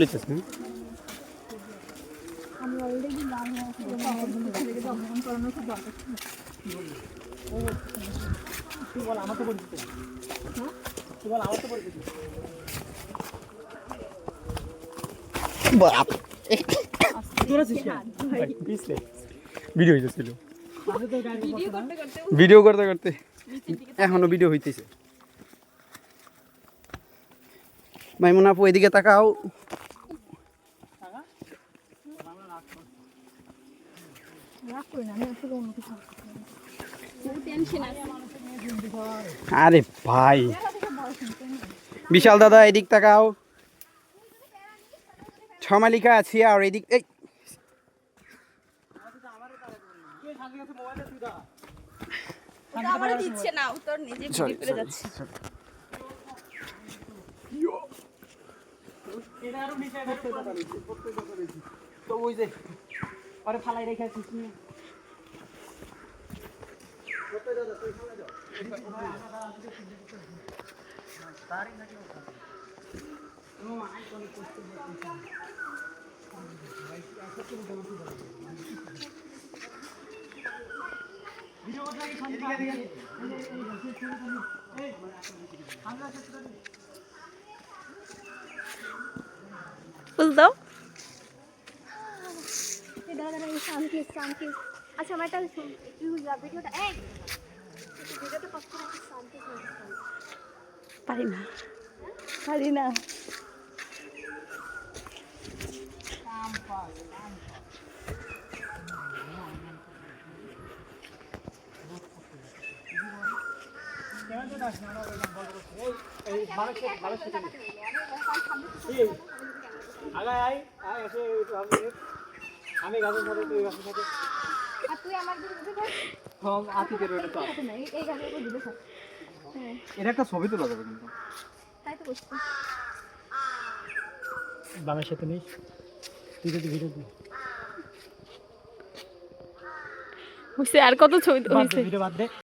লিখতেছেন আমি অলরেডি লাল হয়ে দমন করানো খুব দরকার ছিল। তুই বল আমার তো পরিচিত। হ্যাঁ তুই বল আমার তো পরিচিত। বাপ ভিডিও হইতেছিল ভিডিও করতে করতে এখনো ভিডিও হইতেছে। মাইমুনা আপু এদিকে তাকাও। রাগ করি না, আমি আসলে অন্য কিছু টেনশন আছে। আরে ভাই বিশাল দাদা এদিক তাকাও। ছমালিকা আছি আর এদিক এই আমারে দিচ্ছে না, ও তোর নিজে ভিডিও করে যাচ্ছে। এটা আরো নিচে তো ওই যে আরে ফালাই রেখে আসিস নি। বুঝ দাও দাদা শান্তি। আচ্ছা আমার একটা ভিডিওটা এই ভিডিওটা কষ্ট করে শান্তি পারি না আমি গাছের সাথে তুই গাছের সাথে আর তুই আমার ভিডিও কর। হ্যাঁ আতিকের ওটা তো না এই গাছের উপর ভিডিও কর। হ্যাঁ এটা একটা ছবি তোলা যাবে কিন্তু তাই তো করছি। বামের সাথে নেই তুই যদি ভিডিও দিস বুঝছে আর কত ছবি হইছে ভিডিও বাদ দে